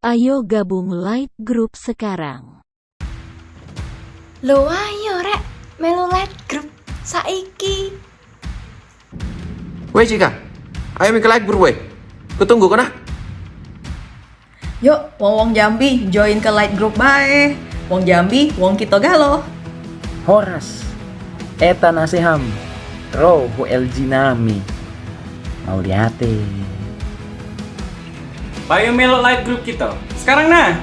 Ayo gabung Light Group sekarang. Lho ayo rek, melu Light Group saiki. Weh Cika, ayo mikir like bro weh. Kutunggu kena. Yuk, wong Jambi join ke Light Group bae. Wong Jambi, wong kita galo. Horas, eta nasiham, roho LG nami. Mau liate. Bayo melo Light Group kita. Sekarang nah.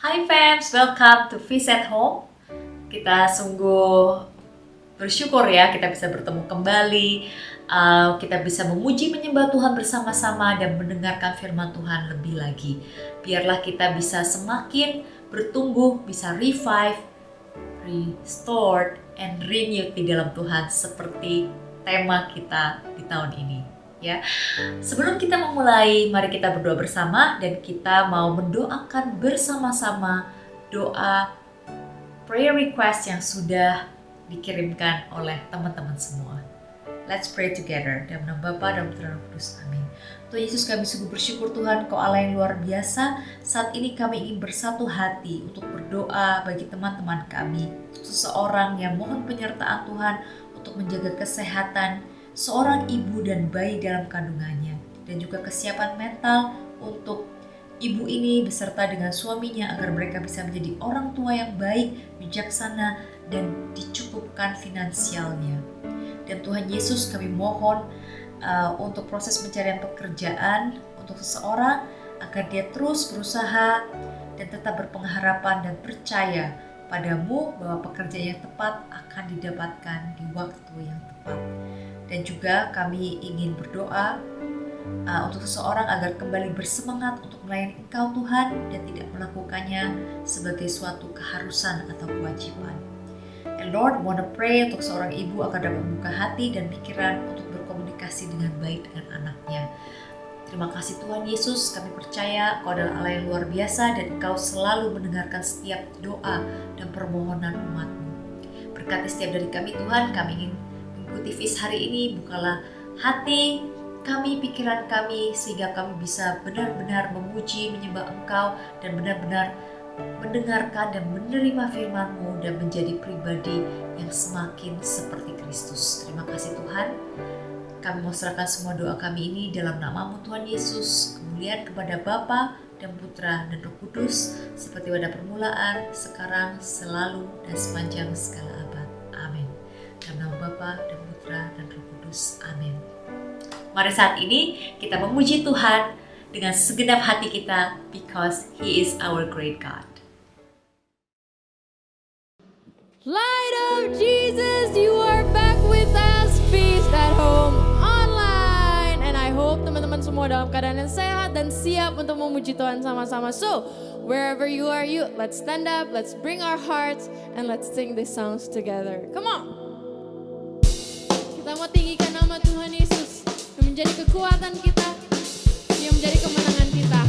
Hai fams, welcome to Feast at Home. Kita sungguh bersyukur ya kita bisa bertemu kembali. Kita bisa memuji menyembah Tuhan bersama-sama dan mendengarkan firman Tuhan lebih lagi. Biarlah kita bisa semakin bertumbuh, bisa revive, restored, and renewed di dalam Tuhan seperti tema kita di tahun ini. Ya, sebelum kita memulai, mari kita berdoa bersama dan kita mau mendoakan bersama-sama doa prayer request yang sudah dikirimkan oleh teman-teman semua. Let's pray together. Dalam nama Bapa dan Putra dan Roh Kudus. Amin. Tuhan Yesus, kami sungguh bersyukur Tuhan, Kau Allah yang luar biasa. Saat ini kami ingin bersatu hati untuk berdoa bagi teman-teman kami, seseorang yang mohon penyertaan Tuhan untuk menjaga kesehatan seorang ibu dan bayi dalam kandungannya, dan juga kesiapan mental untuk ibu ini beserta dengan suaminya agar mereka bisa menjadi orang tua yang baik, bijaksana, dan dicukupkan finansialnya. Dan Tuhan Yesus, kami mohon untuk proses pencarian pekerjaan untuk seseorang agar dia terus berusaha dan tetap berpengharapan dan percaya padamu bahwa pekerjaan yang tepat akan didapatkan di waktu yang tepat. Dan juga kami ingin berdoa untuk seseorang agar kembali bersemangat untuk melayani Engkau Tuhan dan tidak melakukannya sebagai suatu keharusan atau kewajiban. And Lord, wanna pray untuk seorang ibu agar dapat membuka hati dan pikiran untuk berkomunikasi dengan baik dengan anaknya. Terima kasih Tuhan Yesus, kami percaya Kau adalah Allah yang luar biasa dan Kau selalu mendengarkan setiap doa dan permohonan umat-Mu. Berkati setiap dari kami Tuhan, kami ingin mengikuti Feast hari ini, bukalah hati kami, pikiran kami, sehingga kami bisa benar-benar memuji, menyembah Engkau dan benar-benar mendengarkan dan menerima firman-Mu dan menjadi pribadi yang semakin seperti Kristus. Terima kasih Tuhan. Kami mau serahkan semua doa kami ini dalam nama-Mu Tuhan Yesus. Kemuliaan kepada Bapa dan Putra dan Roh Kudus seperti pada permulaan, sekarang, selalu, dan sepanjang segala abad. Amin. Dalam nama Bapa dan Putra dan Roh Kudus. Amin. Mari saat ini kita memuji Tuhan dengan segenap hati kita because He is our great God. Light of Jesus, you are back with us, Feast at Home online. And I hope teman-teman semua dalam keadaan yang sehat dan siap untuk memuji Tuhan sama-sama. So, wherever you are, let's stand up, let's bring our hearts, and let's sing these songs together. Come on! Kita mau tinggikan nama Tuhan Yesus, yang menjadi kekuatan kita, yang menjadi kemenangan kita.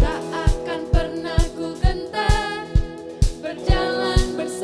Tak akan pernah ku gentar berjalan bersama.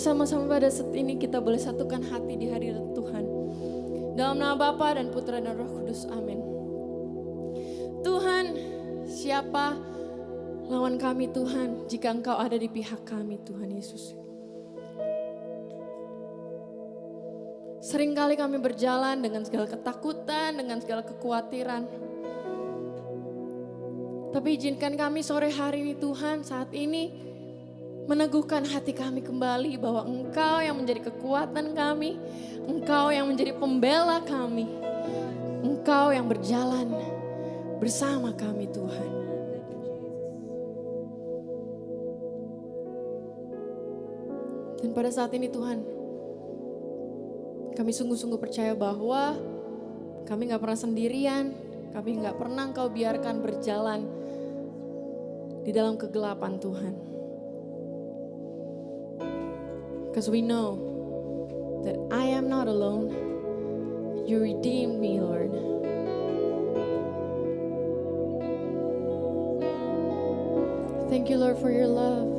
bersama-sama pada saat ini kita boleh satukan hati di hadirat Tuhan. Dalam nama Bapa dan Putra dan Roh Kudus, amin. Tuhan, siapa lawan kami Tuhan jika Engkau ada di pihak kami Tuhan Yesus. Seringkali kami berjalan dengan segala ketakutan, dengan segala kekhawatiran. Tapi izinkan kami sore hari ini Tuhan, saat ini meneguhkan hati kami kembali bahwa Engkau yang menjadi kekuatan kami, Engkau yang menjadi pembela kami, Engkau yang berjalan bersama kami Tuhan. Dan pada saat ini Tuhan, kami sungguh-sungguh percaya bahwa kami gak pernah sendirian, kami gak pernah Engkau biarkan berjalan di dalam kegelapan Tuhan. Because we know that I am not alone, You redeemed me, Lord. Thank you, Lord, for your love.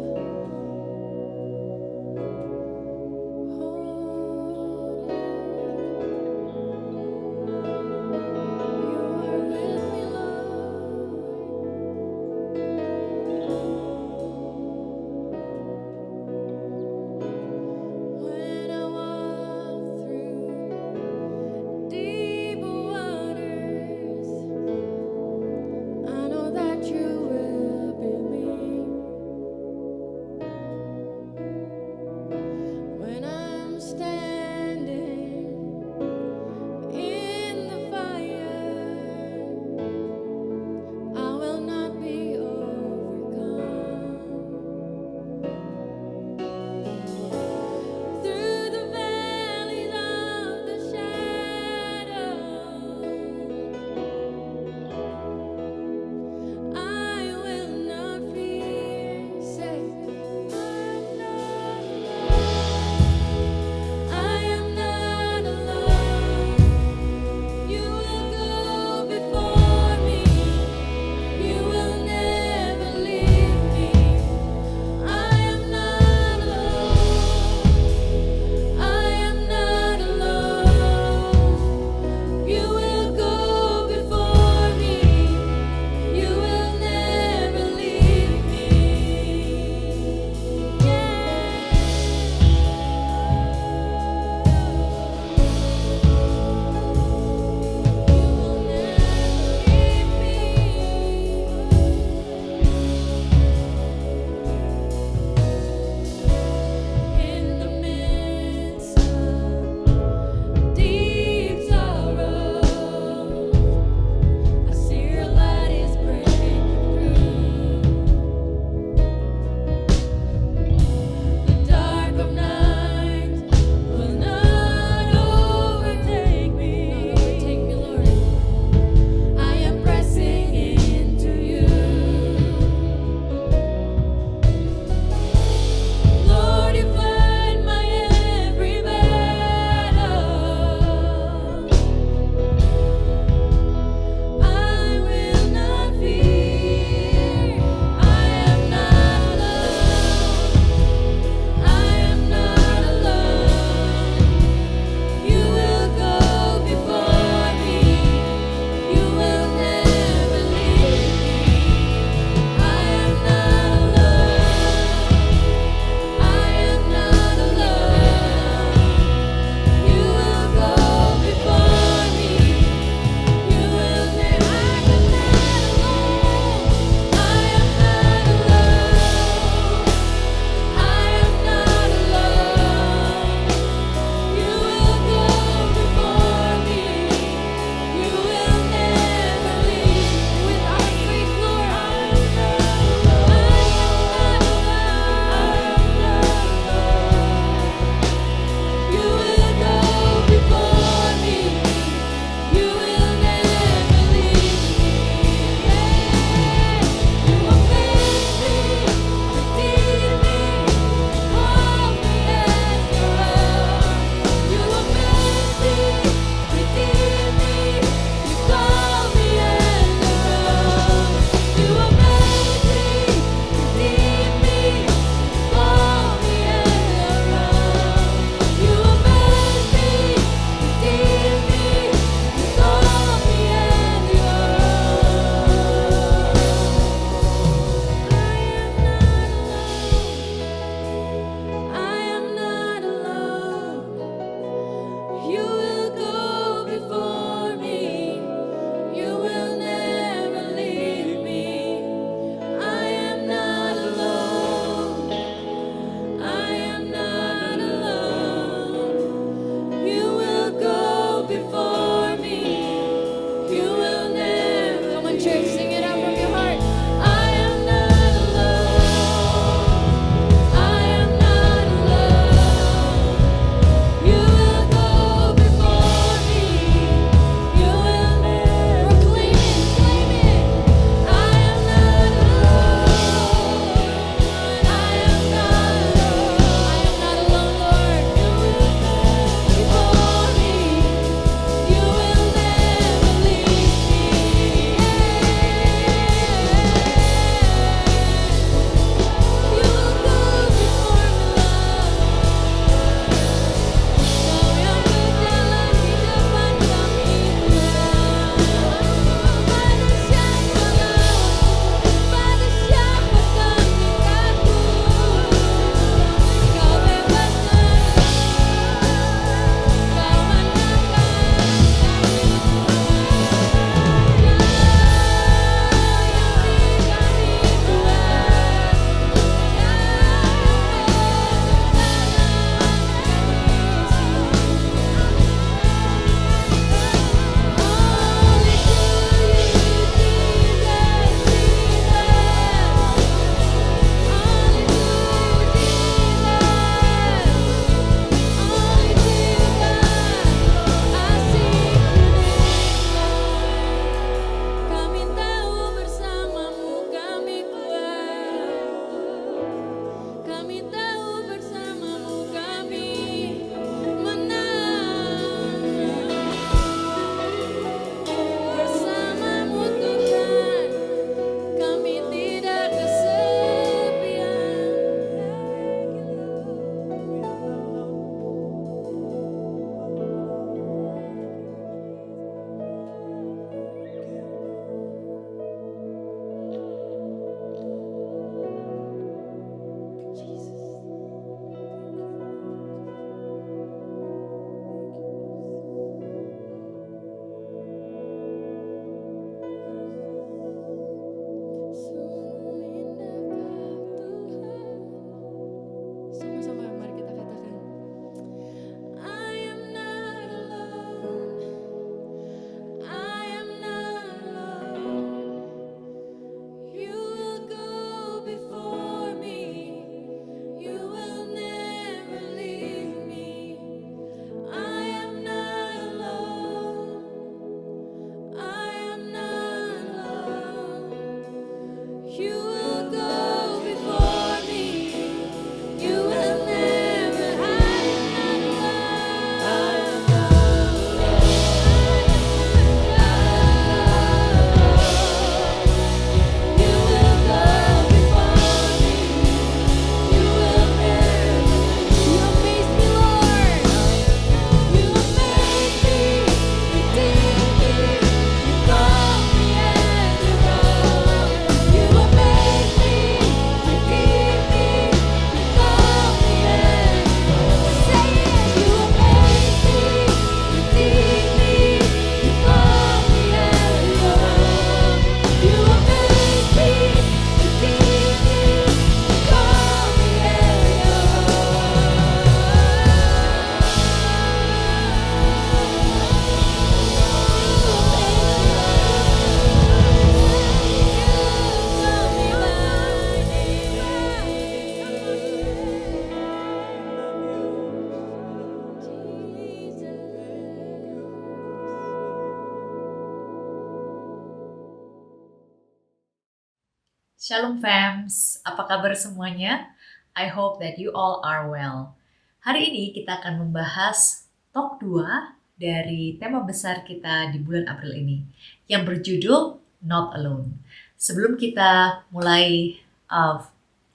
Shalom fams, apa kabar semuanya? I hope that you all are well. Hari ini kita akan membahas talk 2 dari tema besar kita di bulan April ini yang berjudul Not Alone. Sebelum kita mulai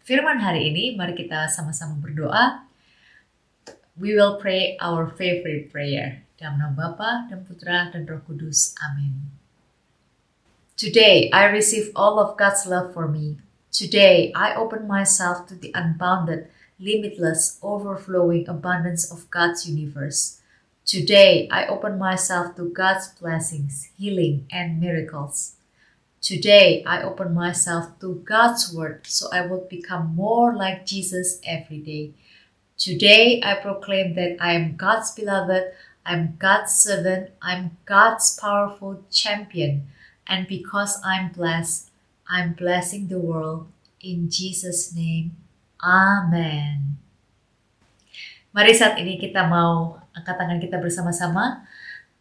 firman hari ini, mari kita sama-sama berdoa. We will pray our favorite prayer. Dalam nama Bapa dan Putra dan Roh Kudus. Amin. Today, I receive all of God's love for me. Today, I open myself to the unbounded, limitless, overflowing abundance of God's universe. Today, I open myself to God's blessings, healing, and miracles. Today, I open myself to God's word so I will become more like Jesus every day. Today, I proclaim that I am God's beloved, I'm God's servant, I'm God's powerful champion. And because I'm blessed, I'm blessing the world. In Jesus' name, Amen. Mari saat ini kita mau angkat tangan kita bersama-sama.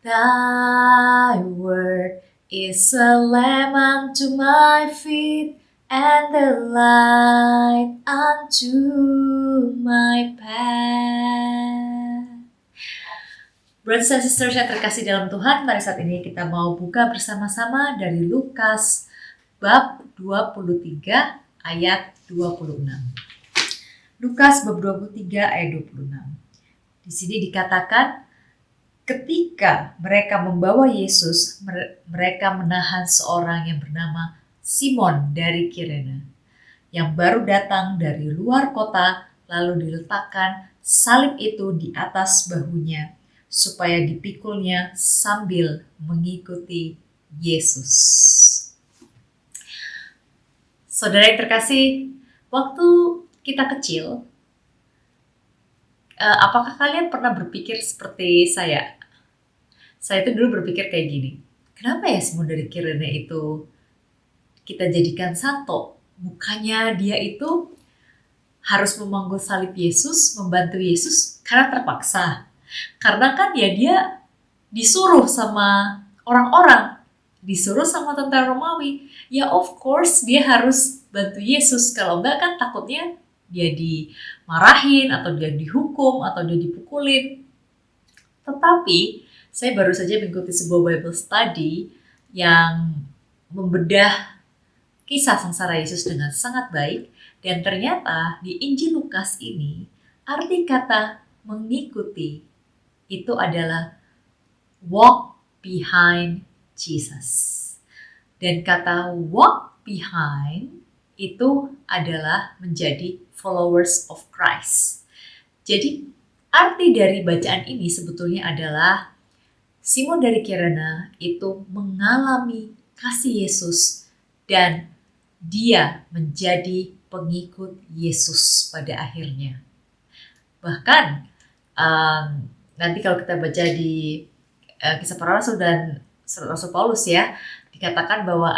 Thy word is a lamp unto my feet and a light unto my path. Brothers and sisters yang terkasih dalam Tuhan, mari saat ini kita mau buka bersama-sama dari Lukas bab 23 ayat 26. Lukas bab 23 ayat 26. Di sini dikatakan, ketika mereka membawa Yesus, mereka menahan seorang yang bernama Simon dari Kirene, yang baru datang dari luar kota, lalu diletakkan salib itu di atas bahunya, supaya dipikulnya sambil mengikuti Yesus. Saudara yang terkasih, waktu kita kecil, apakah kalian pernah berpikir seperti saya? Saya itu dulu berpikir kayak gini, kenapa ya Simon dari Kirene itu kita jadikan santo? Bukannya dia itu harus memanggul salib Yesus, membantu Yesus karena terpaksa. Karena kan ya dia disuruh sama orang-orang, disuruh sama tentara Romawi. Ya of course dia harus bantu Yesus. Kalau enggak kan takutnya dia dimarahin atau dia dihukum atau dia dipukulin. Tetapi saya baru saja mengikuti sebuah Bible study yang membedah kisah sengsara Yesus dengan sangat baik. Dan ternyata di Injil Lukas ini arti kata mengikuti itu adalah walk behind Jesus. Dan kata walk behind itu adalah menjadi followers of Christ. Jadi arti dari bacaan ini sebetulnya adalah Simon dari Kirene itu mengalami kasih Yesus dan dia menjadi pengikut Yesus pada akhirnya. Bahkan nanti kalau kita baca di Kisah Para Rasul dan Rasul Paulus ya, dikatakan bahwa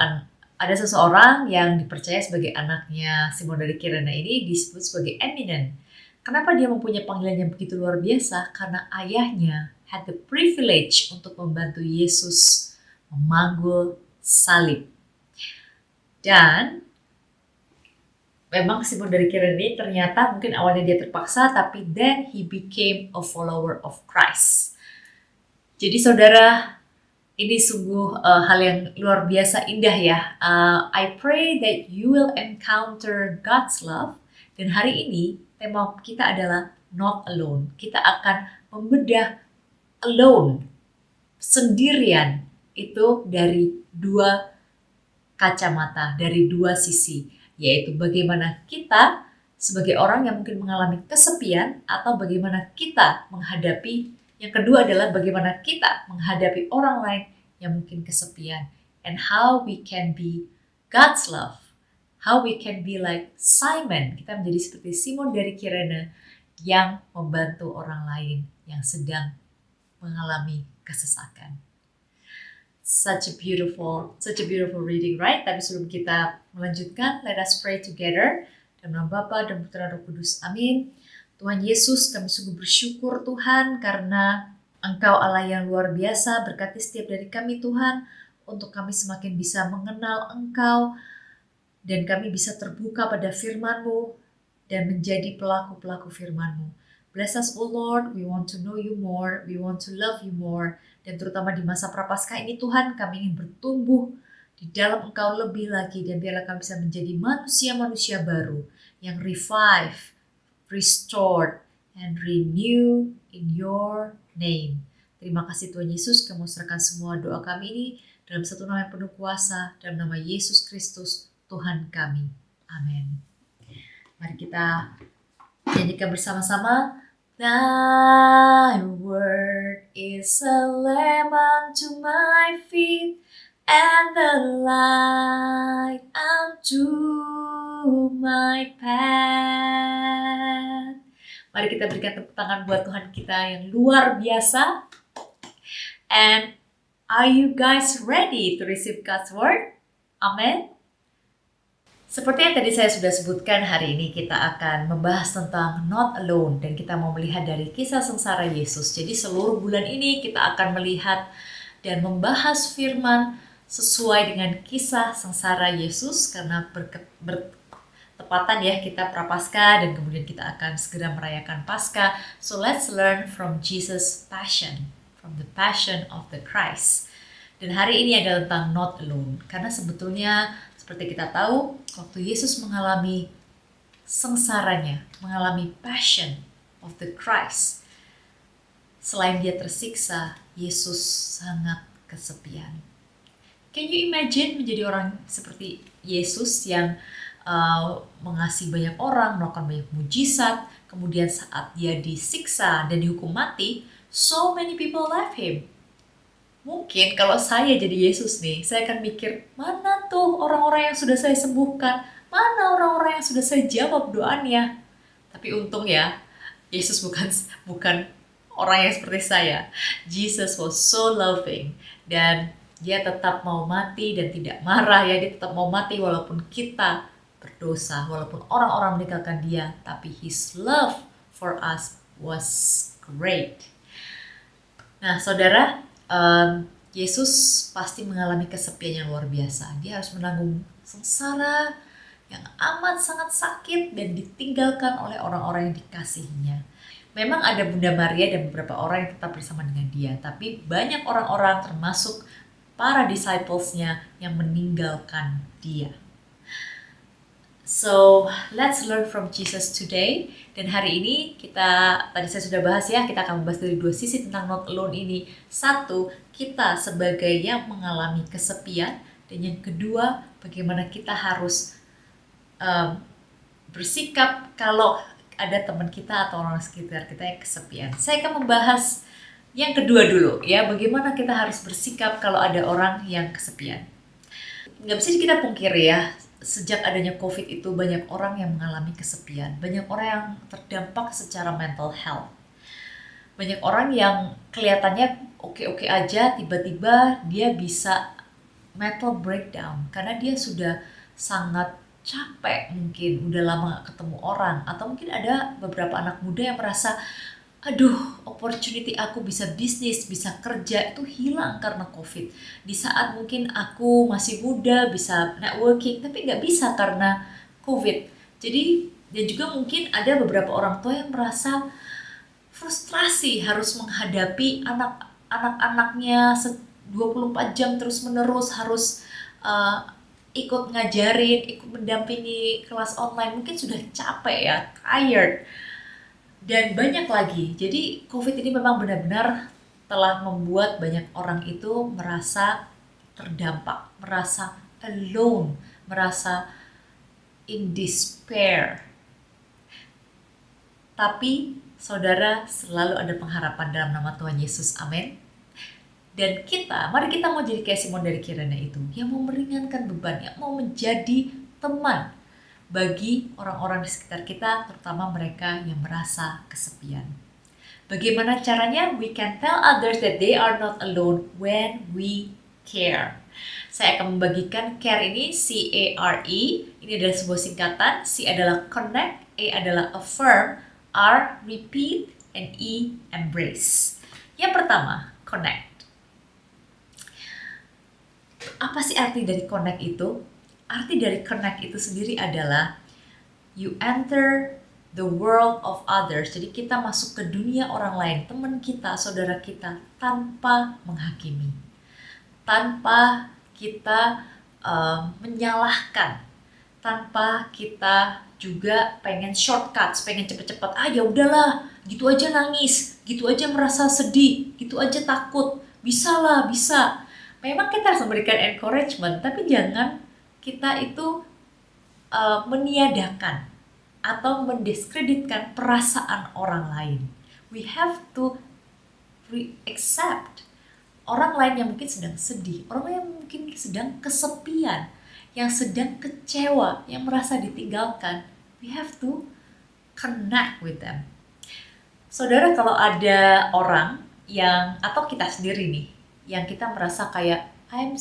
ada seseorang yang dipercaya sebagai anaknya Simon dari Kirene ini disebut sebagai eminent. Kenapa dia mempunyai panggilan yang begitu luar biasa? Karena ayahnya had the privilege untuk membantu Yesus memanggul salib. Dan memang Simon dari Kirene ternyata mungkin awalnya dia terpaksa, tapi then he became a follower of Christ. Jadi saudara, ini sungguh hal yang luar biasa indah ya. I pray that you will encounter God's love. Dan hari ini tema kita adalah not alone. Kita akan membedah alone, sendirian, itu dari dua kacamata, dari dua sisi. Yaitu bagaimana kita sebagai orang yang mungkin mengalami kesepian atau bagaimana kita menghadapi, yang kedua adalah bagaimana kita menghadapi orang lain yang mungkin kesepian. And how we can be God's love. How we can be like Simon. Kita menjadi seperti Simon dari Kirene yang membantu orang lain yang sedang mengalami kesesakan. Such a beautiful reading, right? Tapi sebelum kita melanjutkan, let us pray together. Dalam nama Bapa dan Putra dan Roh Kudus. Amin. Tuhan Yesus, kami sungguh bersyukur Tuhan karena Engkau Allah yang luar biasa. Berkati setiap dari kami Tuhan, untuk kami semakin bisa mengenal Engkau, dan kami bisa terbuka pada firman-Mu dan menjadi pelaku-pelaku firman-Mu. Bless us, O Lord, we want to know You more, we want to love You more, dan terutama di masa Prapaskah ini Tuhan, kami ingin bertumbuh di dalam Engkau lebih lagi, dan biarlah kami bisa menjadi manusia-manusia baru yang revive, restored, and renew in Your name. Terima kasih Tuhan Yesus, kami serahkan semua doa kami ini dalam satu nama yang penuh kuasa, dalam nama Yesus Kristus, Tuhan kami. Amin. Mari kita nyanyikan bersama-sama. Thy word is a lamp unto my feet and the light unto my path. Mari kita berikan tepuk tangan buat Tuhan kita yang luar biasa. And are you guys ready to receive God's word? Amen. Seperti yang tadi saya sudah sebutkan, hari ini kita akan membahas tentang not alone, dan kita mau melihat dari kisah sengsara Yesus. Jadi seluruh bulan ini kita akan melihat dan membahas firman sesuai dengan kisah sengsara Yesus, karena bertepatan ya kita Prapaskah dan kemudian kita akan segera merayakan Paskah. So let's learn from Jesus' passion, from the passion of the Christ. Dan hari ini adalah tentang not alone, karena sebetulnya seperti kita tahu, waktu Yesus mengalami sengsaranya, mengalami passion of the Christ, selain dia tersiksa, Yesus sangat kesepian. Can you imagine menjadi orang seperti Yesus yang mengasihi banyak orang, melakukan banyak mujizat, kemudian saat dia disiksa dan dihukum mati, so many people left him. Mungkin kalau saya jadi Yesus nih, saya akan mikir, mana tuh orang-orang yang sudah saya sembuhkan? Mana orang-orang yang sudah saya jawab doanya? Tapi untung ya, Yesus bukan orang yang seperti saya. Jesus was so loving, dan dia tetap mau mati dan tidak marah ya. Dia tetap mau mati walaupun kita berdosa, walaupun orang-orang meninggalkan dia. Tapi His love for us was great. Nah saudara, Yesus pasti mengalami kesepian yang luar biasa. Dia harus menanggung sengsara yang amat sangat sakit dan ditinggalkan oleh orang-orang yang dikasihinya. Memang ada Bunda Maria dan beberapa orang yang tetap bersama dengan dia, tapi banyak orang-orang termasuk para disciples-nya yang meninggalkan dia. So, let's learn from Jesus today. Dan hari ini tadi saya sudah bahas ya, kita akan membahas dari dua sisi tentang not alone ini. Satu, kita sebagai yang mengalami kesepian. Dan yang kedua, bagaimana kita harus bersikap kalau ada teman kita atau orang sekitar kita yang kesepian. Saya akan membahas yang kedua dulu ya, bagaimana kita harus bersikap kalau ada orang yang kesepian. Nggak bisa kita pungkiri ya, sejak adanya COVID itu banyak orang yang mengalami kesepian. Banyak orang yang terdampak secara mental health. Banyak orang yang kelihatannya oke-oke aja, tiba-tiba dia bisa mental breakdown. Karena dia sudah sangat capek mungkin, udah lama gak ketemu orang. Atau mungkin ada beberapa anak muda yang merasa, aduh, opportunity aku bisa bisnis, bisa kerja itu hilang karena COVID. Di saat mungkin aku masih muda, bisa networking, tapi nggak bisa karena COVID. Jadi, dan juga mungkin ada beberapa orang tua yang merasa frustrasi harus menghadapi anak-anaknya 24 jam terus-menerus, harus ikut ngajarin, ikut mendampingi kelas online. Mungkin sudah capek ya, tired. Dan banyak lagi. Jadi COVID ini memang benar-benar telah membuat banyak orang itu merasa terdampak, merasa alone, merasa in despair. Tapi saudara, selalu ada pengharapan dalam nama Tuhan Yesus. Amin. Dan mari kita mau jadi kayak Simon dari Kirene itu, yang mau meringankan beban, yang mau menjadi teman bagi orang-orang di sekitar kita, terutama mereka yang merasa kesepian. Bagaimana caranya? We can tell others that they are not alone when we care. Saya akan membagikan care ini, C-A-R-E. Ini adalah sebuah singkatan. C adalah connect, A adalah affirm, R repeat, and E embrace. Yang pertama, connect. Apa sih arti dari connect itu? arti dari connect itu sendiri adalah you enter the world of others. Jadi kita masuk ke dunia orang lain, teman kita, saudara kita, tanpa menghakimi, tanpa kita menyalahkan, tanpa kita juga pengen shortcuts, pengen cepet-cepet, ya udahlah, gitu aja nangis, gitu aja merasa sedih, gitu aja takut, bisa lah, bisa. Memang kita harus memberikan encouragement, tapi jangan kita itu meniadakan atau mendiskreditkan perasaan orang lain. We have to accept orang lain yang mungkin sedang sedih, orang lain yang mungkin sedang kesepian, yang sedang kecewa, yang merasa ditinggalkan. We have to connect with them. Saudara, kalau ada orang yang, atau kita sendiri nih, yang kita merasa kayak I'm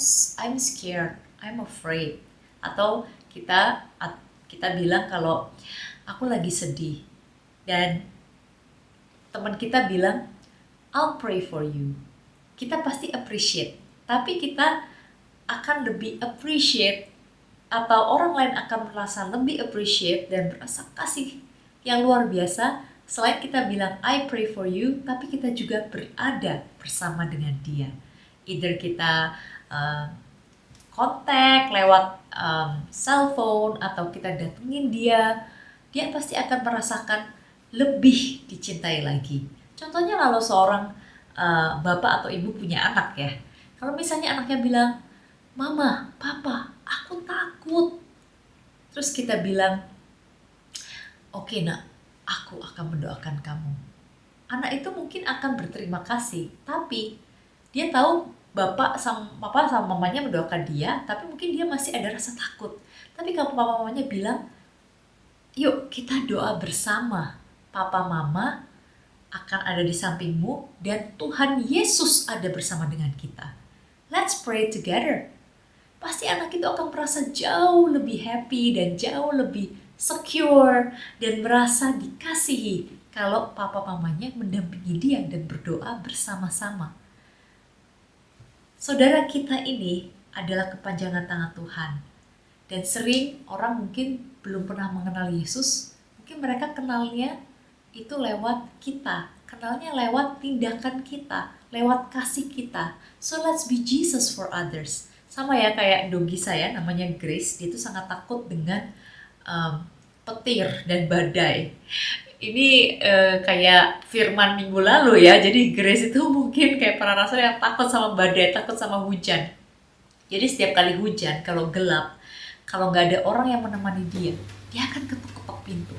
scared, I'm afraid, atau kita bilang kalau aku lagi sedih, dan teman kita bilang I'll pray for you. Kita pasti appreciate, tapi kita akan lebih appreciate, atau orang lain akan merasa lebih appreciate dan merasa kasih yang luar biasa selain kita bilang I pray for you, tapi kita juga berada bersama dengan dia. Either kita kontak lewat cellphone atau kita datengin dia pasti akan merasakan lebih dicintai lagi. Contohnya kalau seorang bapak atau ibu punya anak ya, kalau misalnya anaknya bilang, Mama, Papa, aku takut. Terus kita bilang, Oke nak, aku akan mendoakan kamu. Anak itu mungkin akan berterima kasih, tapi dia tahu Bapak sama Papa sama mamanya mendoakan dia, tapi mungkin dia masih ada rasa takut. Tapi kalau Papa mamanya bilang, yuk kita doa bersama, Papa Mama akan ada di sampingmu dan Tuhan Yesus ada bersama dengan kita. Let's pray together. Pasti anak itu akan merasa jauh lebih happy dan jauh lebih secure dan merasa dikasihi kalau papa mamanya mendampingi dia dan berdoa bersama-sama. Saudara kita ini adalah kepanjangan tangan Tuhan. Dan sering orang mungkin belum pernah mengenal Yesus, mungkin mereka kenalnya itu lewat kita, kenalnya lewat tindakan kita, lewat kasih kita. So let's be Jesus for others. Sama ya kayak doggy saya namanya Grace, dia itu sangat takut dengan petir dan badai. Ini kayak firman minggu lalu ya, jadi Grace itu mungkin kayak para rasul yang takut sama badai, takut sama hujan. Jadi setiap kali hujan, kalau gelap, kalau nggak ada orang yang menemani dia akan ketuk-ketuk pintu.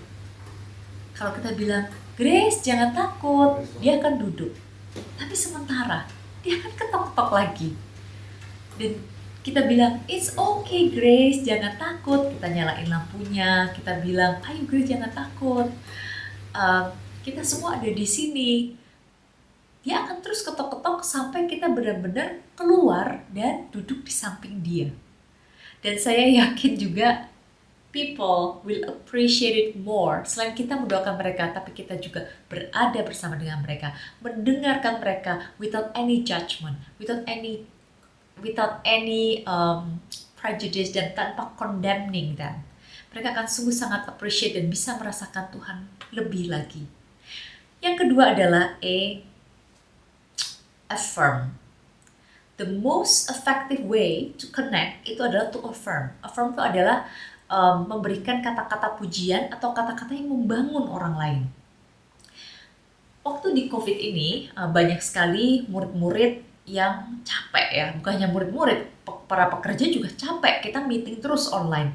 Kalau kita bilang, Grace jangan takut, dia akan duduk. Tapi sementara, dia akan ketok-ketok lagi. Dan kita bilang, it's okay Grace, jangan takut. Kita nyalain lampunya, kita bilang, ayo Grace jangan takut. Kita semua ada di sini. Dia akan terus ketok-ketok sampai kita benar-benar keluar dan duduk di samping dia. Dan saya yakin juga people will appreciate it more. Selain kita mendoakan mereka, tapi kita juga berada bersama dengan mereka, mendengarkan mereka without any judgment, without any prejudice dan tanpa condemning them. Mereka akan sungguh sangat appreciate dan bisa merasakan Tuhan lebih lagi. Yang kedua adalah affirm. The most effective way to connect itu adalah to affirm. Affirm itu adalah memberikan kata-kata pujian atau kata-kata yang membangun orang lain. Waktu di COVID ini banyak sekali murid-murid yang capek ya, bukan hanya murid-murid, para pekerja juga capek. Kita meeting terus online.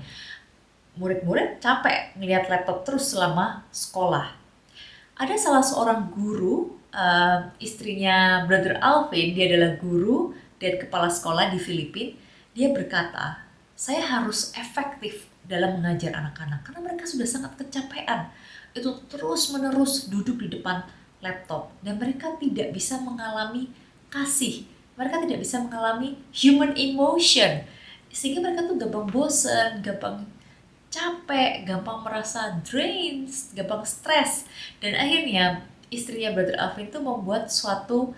Murid-murid capek ngeliat laptop terus selama sekolah. Ada salah seorang guru, istrinya Brother Alvin, dia adalah guru dan kepala sekolah di Filipina. Dia berkata, saya harus efektif dalam mengajar anak-anak karena mereka sudah sangat kecapean. Itu terus-menerus duduk di depan laptop dan mereka tidak bisa mengalami kasih. Mereka tidak bisa mengalami human emotion. Sehingga mereka tuh gampang bosan, gampang capek, gampang merasa drained, gampang stres. Dan akhirnya istrinya Brother Alvin tuh membuat suatu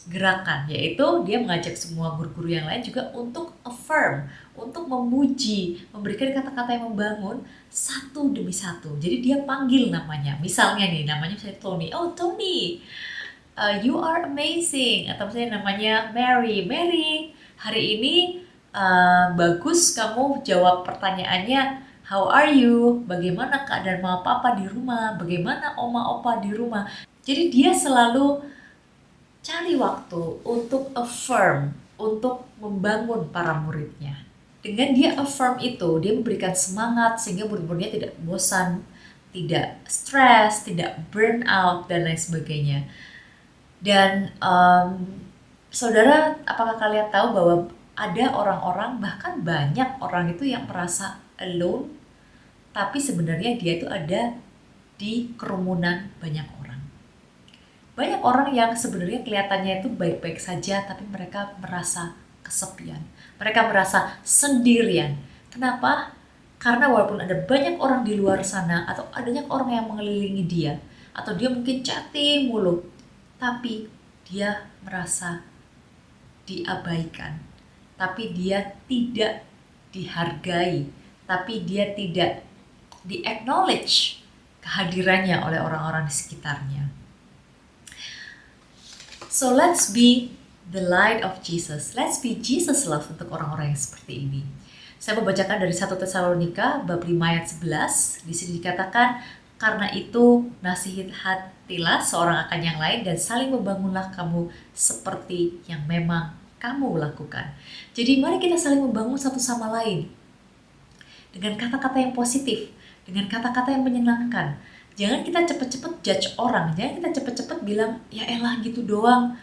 gerakan, yaitu dia mengajak semua guru-guru yang lain juga untuk affirm, untuk memuji, memberikan kata-kata yang membangun satu demi satu. Jadi dia panggil namanya, misalnya nih namanya misalnya Tony, oh Tony, you are amazing, atau misalnya namanya Mary, hari ini bagus kamu jawab pertanyaannya, how are you, bagaimana keadaan mama papa di rumah, bagaimana oma opa di rumah. Jadi dia selalu cari waktu untuk affirm, untuk membangun para muridnya. Dengan dia affirm itu, dia memberikan semangat sehingga murid-muridnya tidak bosan, tidak stres, tidak burn out, dan lain sebagainya. Dan saudara, apakah kalian tahu bahwa ada orang-orang, bahkan banyak orang itu yang merasa alone, tapi sebenarnya dia itu ada di kerumunan banyak orang. Banyak orang yang sebenarnya kelihatannya itu baik-baik saja, tapi mereka merasa kesepian. Mereka merasa sendirian. Kenapa? Karena walaupun ada banyak orang di luar sana, atau banyak orang yang mengelilingi dia, atau dia mungkin chatting mulu, tapi dia merasa diabaikan. Tapi dia tidak dihargai. Tapi dia tidak di-acknowledge kehadirannya oleh orang-orang di sekitarnya. So let's be the light of Jesus. Let's be Jesus love untuk orang-orang yang seperti ini. Saya membacakan dari 1 Tesalonika bab 5 ayat 11. Di sini dikatakan, karena itu nasihatilah seorang akan yang lain dan saling membangunlah kamu seperti yang memang kamu lakukan. Jadi mari kita saling membangun satu sama lain. Dengan kata-kata yang positif, dengan kata-kata yang menyenangkan. Jangan kita cepet-cepet judge orang, jangan kita cepet-cepet bilang, ya elah gitu doang.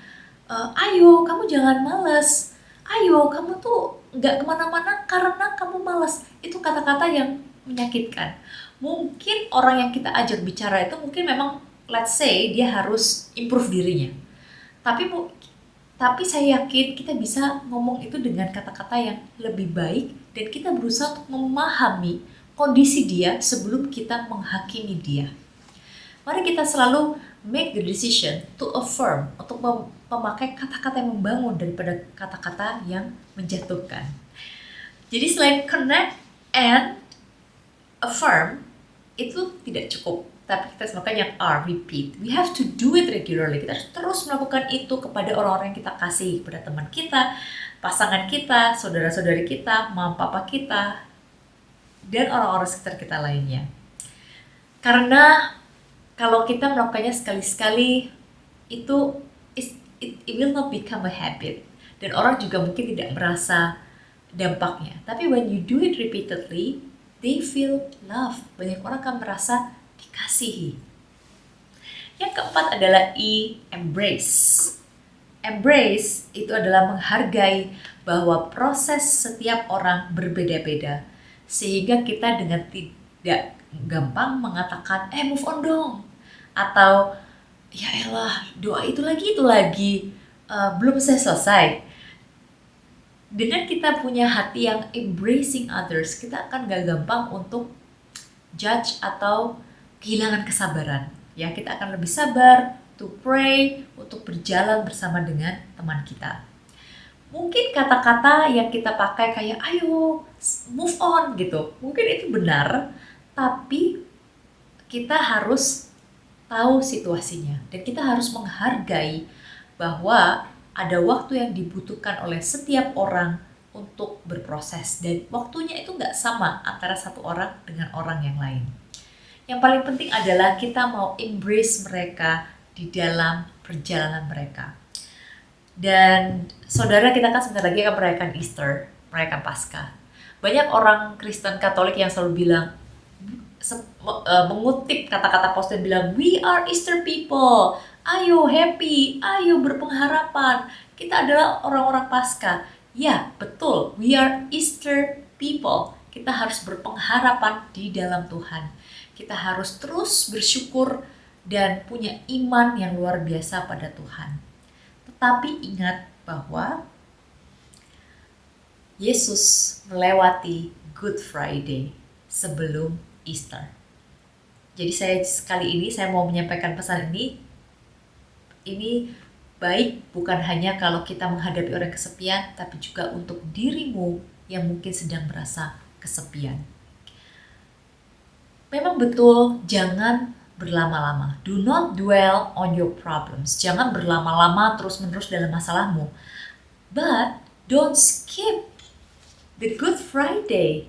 Ayo, kamu jangan males. Ayo, kamu tuh gak kemana-mana karena kamu malas. Itu kata-kata yang menyakitkan. Mungkin orang yang kita ajak bicara itu mungkin memang, let's say, dia harus improve dirinya. Tapi saya yakin kita bisa ngomong itu dengan kata-kata yang lebih baik dan kita berusaha untuk memahami kondisi dia sebelum kita menghakimi dia. Mari kita selalu make the decision to affirm, untuk memakai kata-kata yang membangun daripada kata-kata yang menjatuhkan. Jadi selain connect and affirm, itu tidak cukup. Tapi kita semakan yang R, repeat. We have to do it regularly. Kita harus terus melakukan itu kepada orang-orang yang kita kasih, kepada teman kita, pasangan kita, saudara-saudari kita, mama papa kita, dan orang-orang sekitar kita lainnya. Karena kalau kita melakukannya sekali-sekali, it will not become a habit. Dan orang juga mungkin tidak merasa dampaknya. Tapi when you do it repeatedly, they feel love. Banyak orang akan merasa dikasihi. Yang keempat adalah E, embrace. Embrace itu adalah menghargai bahwa proses setiap orang berbeda-beda. Sehingga kita dengan tidak gampang mengatakan, move on dong. Atau, ya elah, doa itu lagi, belum selesai. Dengan kita punya hati yang embracing others, kita akan gak gampang untuk judge atau kehilangan kesabaran. Ya, kita akan lebih sabar to pray, untuk berjalan bersama dengan teman kita. Mungkin kata-kata yang kita pakai kayak ayo move on gitu, mungkin itu benar, tapi kita harus tahu situasinya dan kita harus menghargai bahwa ada waktu yang dibutuhkan oleh setiap orang untuk berproses dan waktunya itu nggak sama antara satu orang dengan orang yang lain. Yang paling penting adalah kita mau embrace mereka di dalam perjalanan mereka. Dan saudara, kita kan sebentar lagi akan merayakan Easter, merayakan Paskah. Banyak orang Kristen Katolik yang selalu bilang, mengutip kata-kata post dan bilang, we are Easter people, ayo happy, ayo berpengharapan, kita adalah orang-orang Paskah. Ya, betul, we are Easter people. Kita harus berpengharapan di dalam Tuhan. Kita harus terus bersyukur dan punya iman yang luar biasa pada Tuhan. Tetapi ingat bahwa Yesus melewati Good Friday sebelum Easter. Jadi kali ini saya mau menyampaikan pesan ini baik bukan hanya kalau kita menghadapi orang kesepian, tapi juga untuk dirimu yang mungkin sedang merasa kesepian. Memang betul, jangan berlama-lama. Do not dwell on your problems. Jangan berlama-lama terus-menerus dalam masalahmu. But don't skip the Good Friday.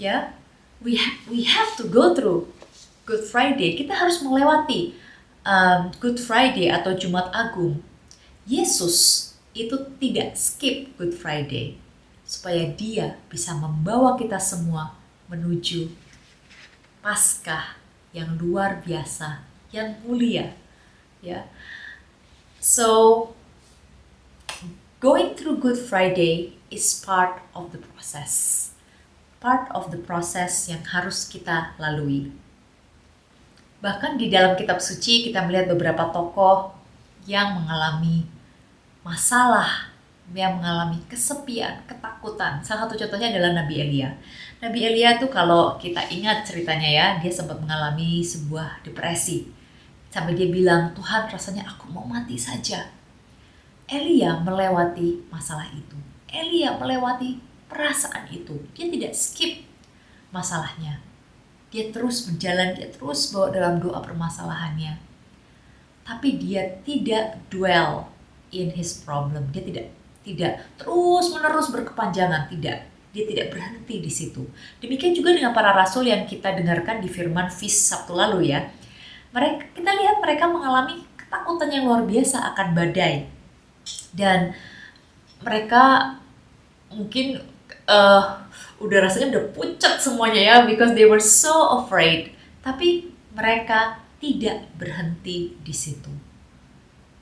Ya, we have to go through Good Friday. Kita harus melewati Good Friday atau Jumat Agung. Yesus itu tidak skip Good Friday supaya dia bisa membawa kita semua menuju Paskah yang luar biasa, yang mulia, ya. So going through Good Friday is part of the process. Part of the process yang harus kita lalui. Bahkan di dalam kitab suci kita melihat beberapa tokoh yang mengalami masalah, yang mengalami kesepian, ketakutan. Salah satu contohnya adalah Nabi Elia. Nabi Elia tuh kalau kita ingat ceritanya ya, dia sempat mengalami sebuah depresi. Sampai dia bilang, Tuhan rasanya aku mau mati saja. Elia melewati masalah itu. Elia melewati perasaan itu. Dia tidak skip masalahnya. Dia terus berjalan, dia terus bawa dalam doa permasalahannya. Tapi dia tidak dwell in his problem. Dia tidak terus-menerus berkepanjangan, tidak. Dia tidak berhenti di situ. Demikian juga dengan para rasul yang kita dengarkan di firman Feast Sabtu lalu ya. Kita lihat mereka mengalami ketakutan yang luar biasa akan badai. Dan mereka mungkin udah rasanya udah pucat semuanya ya, because they were so afraid. Tapi mereka tidak berhenti di situ.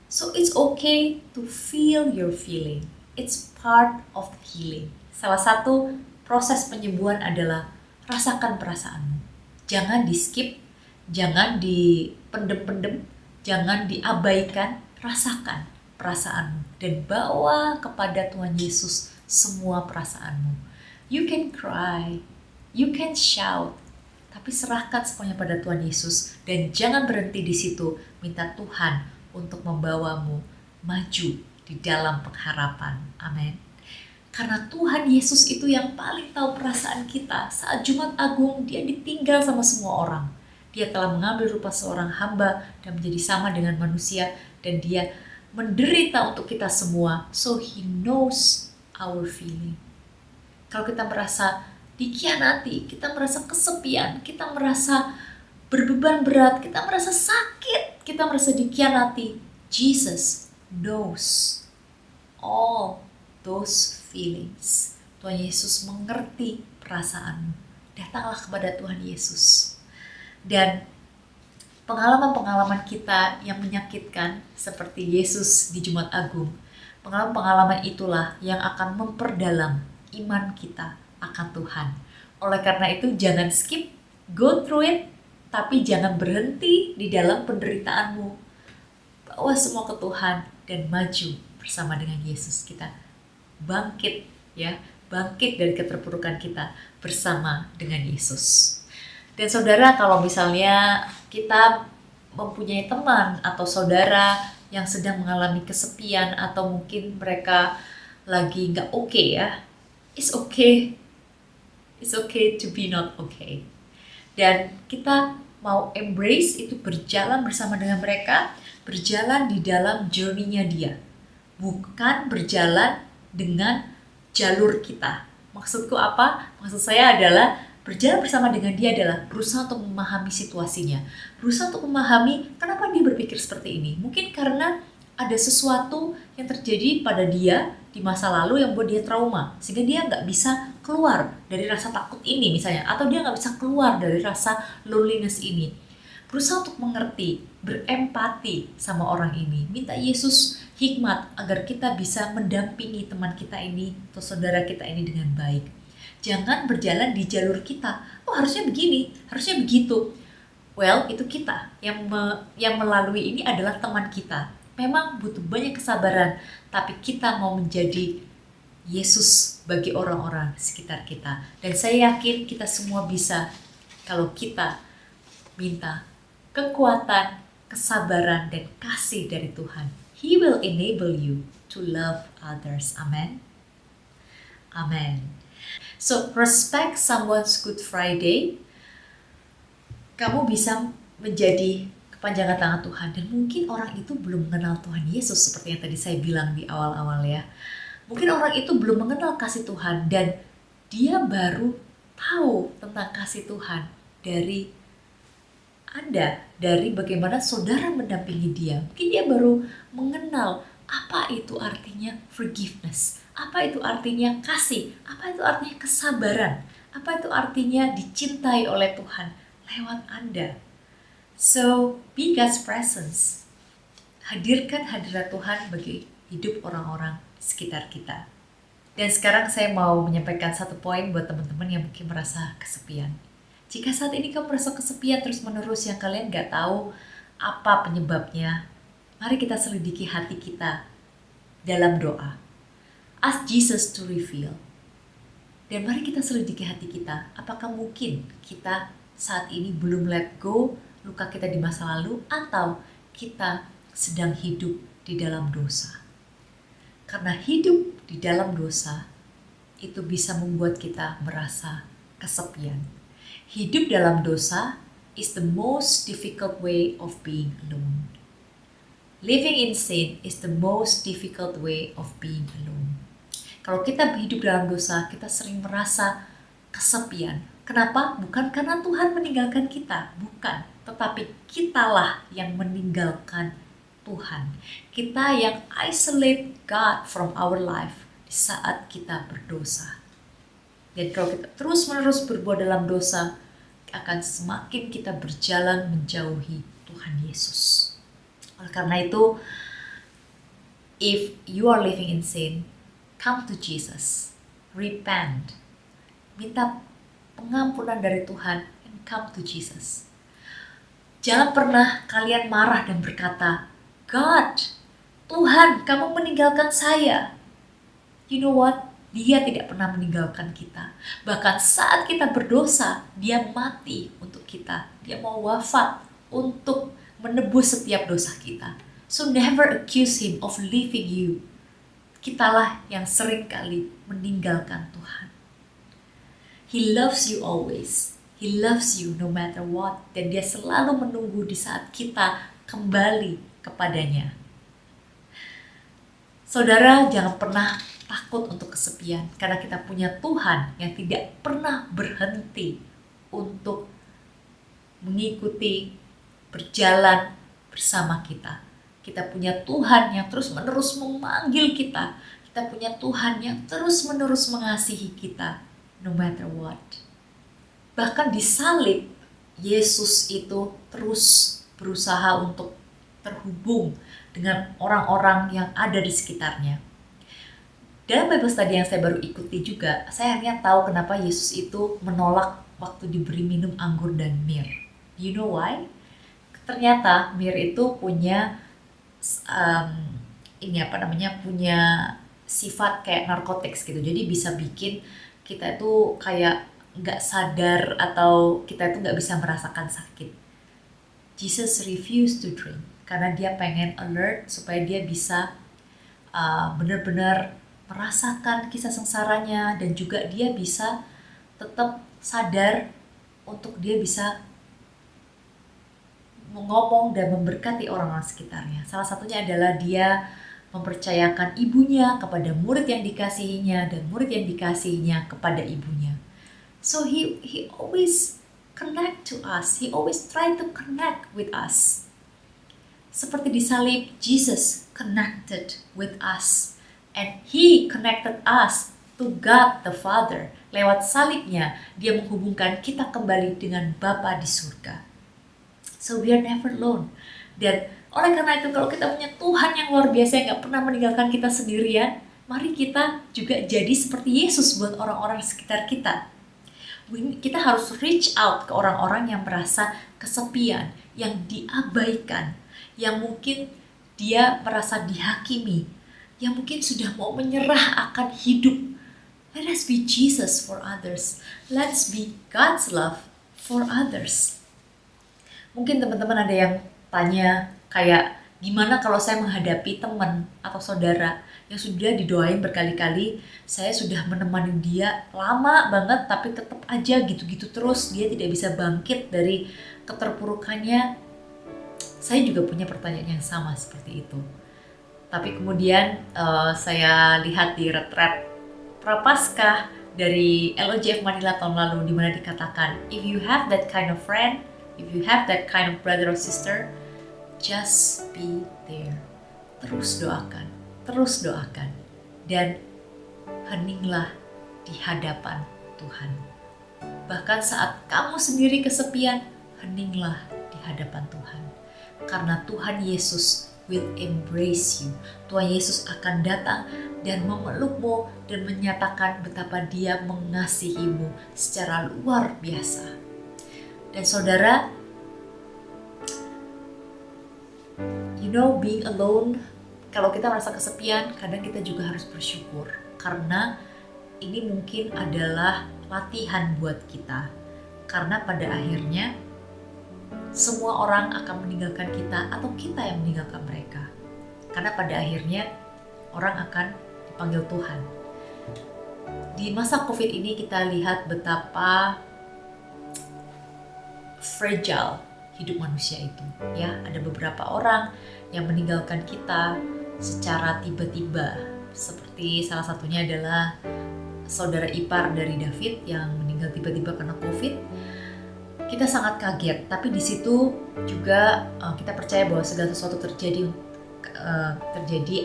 So it's okay to feel your feeling. It's part of healing. Salah satu proses penyembuhan adalah rasakan perasaanmu. Jangan di skip, jangan dipendem-pendem, jangan diabaikan. Rasakan perasaanmu dan bawa kepada Tuhan Yesus semua perasaanmu. You can cry, you can shout, tapi serahkan semuanya pada Tuhan Yesus dan jangan berhenti di situ. Minta Tuhan untuk membawamu maju di dalam pengharapan. Amin. Karena Tuhan Yesus itu yang paling tahu perasaan kita. Saat Jumat Agung, dia ditinggal sama semua orang. Dia telah mengambil rupa seorang hamba dan menjadi sama dengan manusia. Dan dia menderita untuk kita semua. So he knows our feeling. Kalau kita merasa dikhianati, kita merasa kesepian, kita merasa berbeban berat, kita merasa sakit, kita merasa dikhianati, Jesus knows all those feelings. Tuhan Yesus mengerti perasaanmu. Datanglah kepada Tuhan Yesus. Dan pengalaman-pengalaman kita yang menyakitkan seperti Yesus di Jumat Agung, pengalaman-pengalaman itulah yang akan memperdalam iman kita akan Tuhan. Oleh karena itu jangan skip, go through it, tapi jangan berhenti di dalam penderitaanmu. Bawa semua ke Tuhan dan maju bersama dengan Yesus. Kita bangkit ya, bangkit dari keterpurukan kita bersama dengan Yesus. Dan saudara, kalau misalnya kita mempunyai teman atau saudara yang sedang mengalami kesepian atau mungkin mereka lagi nggak oke ya, it's okay to be not okay. Dan kita mau embrace itu, berjalan bersama dengan mereka, berjalan di dalam journey-nya dia, bukan berjalan dengan jalur kita. Maksudku apa? Maksud saya adalah berjalan bersama dengan dia adalah berusaha untuk memahami situasinya, berusaha untuk memahami kenapa dia berpikir seperti ini. Mungkin karena ada sesuatu yang terjadi pada dia di masa lalu yang buat dia trauma, sehingga dia nggak bisa keluar dari rasa takut ini misalnya, atau dia nggak bisa keluar dari rasa loneliness ini. Berusaha untuk mengerti, berempati sama orang ini. Minta Yesus hikmat agar kita bisa mendampingi teman kita ini atau saudara kita ini dengan baik. Jangan berjalan di jalur kita. Oh, harusnya begini, harusnya begitu. Well, itu kita yang melalui ini adalah teman kita. Memang butuh banyak kesabaran, tapi kita mau menjadi Yesus bagi orang-orang sekitar kita. Dan saya yakin kita semua bisa kalau kita minta kekuatan, kesabaran dan kasih dari Tuhan. He will enable you to love others. Amen. Amen. So, respect someone's Good Friday. Kamu bisa menjadi kepanjangan tangan Tuhan. Dan mungkin orang itu belum mengenal Tuhan Yesus seperti yang tadi saya bilang di awal-awal ya. Mungkin orang itu belum mengenal kasih Tuhan dan dia baru tahu tentang kasih Tuhan dari Anda, dari bagaimana saudara mendampingi dia. Mungkin dia baru mengenal apa itu artinya forgiveness, apa itu artinya kasih, apa itu artinya kesabaran, apa itu artinya dicintai oleh Tuhan lewat Anda. So, be God's presence. Hadirkan hadirat Tuhan bagi hidup orang-orang di sekitar kita. Dan sekarang saya mau menyampaikan satu poin buat teman-teman yang mungkin merasa kesepian. Jika saat ini kamu merasa kesepian terus-menerus yang kalian gak tahu apa penyebabnya, mari kita selidiki hati kita dalam doa. Ask Jesus to reveal. Dan mari kita selidiki hati kita. Apakah mungkin kita saat ini belum let go luka kita di masa lalu atau kita sedang hidup di dalam dosa. Karena hidup di dalam dosa itu bisa membuat kita merasa kesepian. Hidup dalam dosa is the most difficult way of being alone. Living in sin is the most difficult way of being alone. Kalau kita hidup dalam dosa, kita sering merasa kesepian. Kenapa? Bukan karena Tuhan meninggalkan kita, bukan. Tetapi kitalah yang meninggalkan Tuhan. Kita yang isolate God from our life di saat kita berdosa. Dan kalau kita terus-menerus berbuat dalam dosa, akan semakin kita berjalan menjauhi Tuhan Yesus. Oleh karena itu, if you are living in sin, come to Jesus. Repent. Minta pengampunan dari Tuhan and come to Jesus. Jangan pernah kalian marah dan berkata, God, Tuhan, kamu meninggalkan saya. You know what? Dia tidak pernah meninggalkan kita. Bahkan saat kita berdosa, dia mati untuk kita. Dia mau wafat untuk menebus setiap dosa kita. So never accuse him of leaving you. Kitalah yang sering kali meninggalkan Tuhan. He loves you always. He loves you no matter what. Dan dia selalu menunggu di saat kita kembali kepadanya. Saudara, jangan pernah takut untuk kesepian. Karena kita punya Tuhan yang tidak pernah berhenti untuk mengikuti, berjalan bersama kita. Kita punya Tuhan yang terus-menerus memanggil kita. Kita punya Tuhan yang terus-menerus mengasihi kita, no matter what. Bahkan di salib, Yesus itu terus berusaha untuk terhubung dengan orang-orang yang ada di sekitarnya. Dalam Bible study yang saya baru ikuti juga, saya akhirnya tahu kenapa Yesus itu menolak waktu diberi minum anggur dan mir. You know why? Ternyata mir itu punya punya sifat kayak narkotik gitu. Jadi bisa bikin kita itu kayak nggak sadar atau kita itu nggak bisa merasakan sakit. Jesus refused to drink karena dia pengen alert supaya dia bisa benar-benar merasakan kisah sengsaranya dan juga dia bisa tetap sadar untuk dia bisa ngomong dan memberkati orang-orang sekitarnya. Salah satunya adalah dia mempercayakan ibunya kepada murid yang dikasihinya dan murid yang dikasihinya kepada ibunya. So he always connect to us. He always try to connect with us. Seperti di salib, Jesus connected with us. And he connected us to God the Father. Lewat salibnya, dia menghubungkan kita kembali dengan Bapa di surga. So we are never alone. Dan oleh karena itu, kalau kita punya Tuhan yang luar biasa yang gak pernah meninggalkan kita sendirian, mari kita juga jadi seperti Yesus buat orang-orang di sekitar kita. Kita harus reach out ke orang-orang yang merasa kesepian, yang diabaikan, yang mungkin dia merasa dihakimi, yang mungkin sudah mau menyerah akan hidup. Let us be Jesus for others. Let's be God's love for others. Mungkin teman-teman ada yang tanya kayak gimana kalau saya menghadapi teman atau saudara yang sudah didoain berkali-kali, saya sudah menemani dia lama banget tapi tetap aja gitu-gitu terus, dia tidak bisa bangkit dari keterpurukannya. Saya juga punya pertanyaan yang sama seperti itu. Tapi kemudian saya lihat di retret Prapaskah dari LOJF Manila tahun lalu, di mana dikatakan, if you have that kind of friend, if you have that kind of brother or sister, just be there. Terus doakan, dan heninglah di hadapan Tuhan. Bahkan saat kamu sendiri kesepian, heninglah di hadapan Tuhan. Karena Tuhan Yesus will embrace you. Tuhan Yesus akan datang dan memelukmu dan menyatakan betapa Dia mengasihimu secara luar biasa. Dan saudara, being alone, kalau kita merasa kesepian, kadang kita juga harus bersyukur. Karena ini mungkin adalah latihan buat kita. Karena pada akhirnya, semua orang akan meninggalkan kita atau kita yang meninggalkan mereka. Karena pada akhirnya, orang akan dipanggil Tuhan. Di masa COVID ini kita lihat betapa fragile hidup manusia itu. Ya, ada beberapa orang yang meninggalkan kita secara tiba-tiba. Seperti salah satunya adalah saudara ipar dari David yang meninggal tiba-tiba karena COVID. Kita sangat kaget, tapi di situ juga kita percaya bahwa segala sesuatu terjadi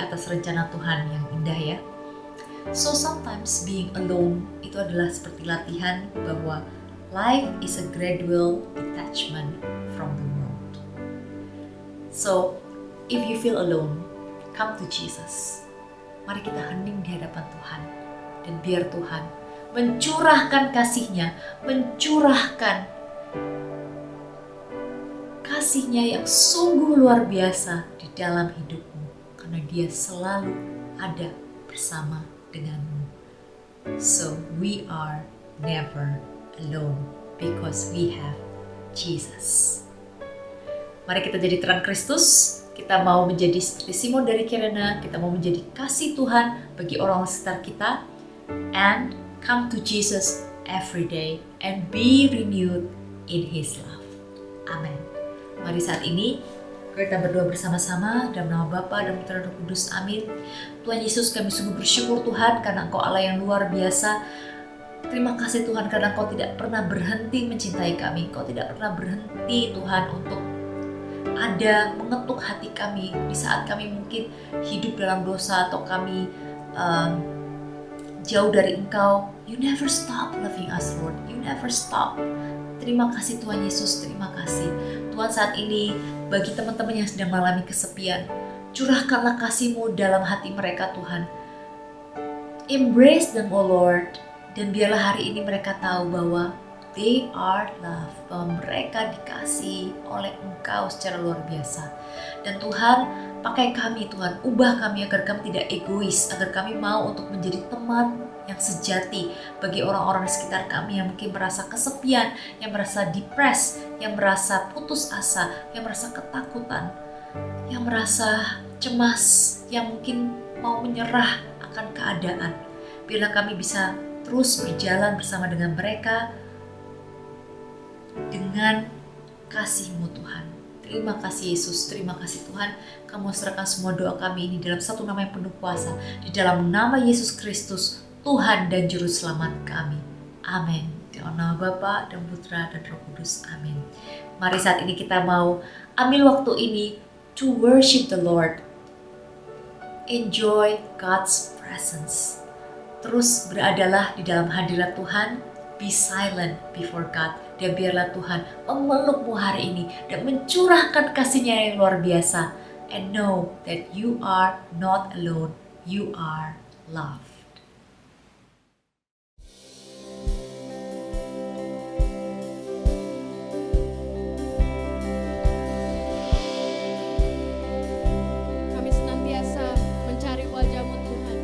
atas rencana Tuhan yang indah ya. So sometimes being alone itu adalah seperti latihan bahwa life is a gradual detachment from the world. So if you feel alone, come to Jesus. Mari kita hening di hadapan Tuhan dan biar Tuhan mencurahkan kasih-Nya, kasih-Nya yang sungguh luar biasa di dalam hidupmu, karena Dia selalu ada bersama denganmu. So we are never alone because we have Jesus. Mari kita jadi terang Kristus. Kita mau menjadi seperti Simon dari Kirene. Kita mau menjadi kasih Tuhan bagi orang sekitar kita. And come to Jesus every day and be renewed in His love. Amin. Mari saat ini kita berdoa bersama-sama dalam nama Bapa dan Putra dan Roh Kudus. Amin. Tuhan Yesus, kami sungguh bersyukur Tuhan karena Engkau Allah yang luar biasa. Terima kasih Tuhan karena Engkau tidak pernah berhenti mencintai kami. Engkau tidak pernah berhenti Tuhan untuk ada mengetuk hati kami di saat kami mungkin hidup dalam dosa atau kami jauh dari Engkau. You never stop loving us, Lord. You never stop. Terima kasih Tuhan Yesus, terima kasih. Tuhan, saat ini bagi teman-teman yang sedang mengalami kesepian, curahkanlah kasih-Mu dalam hati mereka Tuhan. Embrace them, oh Lord. Dan biarlah hari ini mereka tahu bahwa they are loved, bahwa mereka dikasihi oleh Engkau secara luar biasa. Dan Tuhan, pakai kami Tuhan, ubah kami agar kami tidak egois, agar kami mau untuk menjadi teman yang sejati bagi orang-orang di sekitar kami yang mungkin merasa kesepian, yang merasa depressed, yang merasa putus asa, yang merasa ketakutan, yang merasa cemas, yang mungkin mau menyerah akan keadaan. Biarlah kami bisa terus berjalan bersama dengan mereka dengan kasih-Mu Tuhan. Terima kasih Yesus, terima kasih Tuhan. Kamu serahkan semua doa kami ini dalam satu nama yang penuh kuasa, di dalam nama Yesus Kristus, Tuhan dan Juru Selamat kami. Amin. Dalam nama Bapa dan Putra dan Roh Kudus. Amin. Mari saat ini kita mau ambil waktu ini to worship the Lord. Enjoy God's presence. Terus beradalah di dalam hadirat Tuhan. Be silent before God. Dan biarlah Tuhan memelukmu hari ini dan mencurahkan kasih-Nya yang luar biasa. And know that you are not alone. You are loved. Kami senantiasa mencari wajah-Mu Tuhan.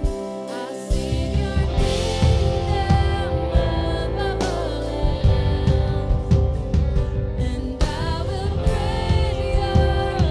I see your kingdom above all else, and I will praise your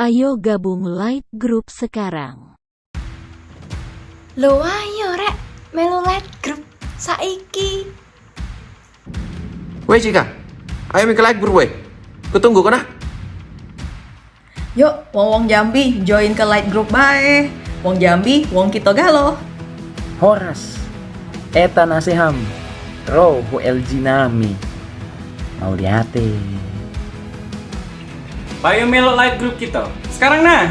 Ayo gabung light group sekarang. Lo ayo rek, melu light group saiki. Weh Cika, ayo make like group weh. Kutunggu kena. Yuk, wong Jambi join ke light group bae. Wong Jambi, wong kita galo. Horas, eta nasiham, rohu LG nami. Mau lihat. Ayo melok light group kita. Sekarang nah.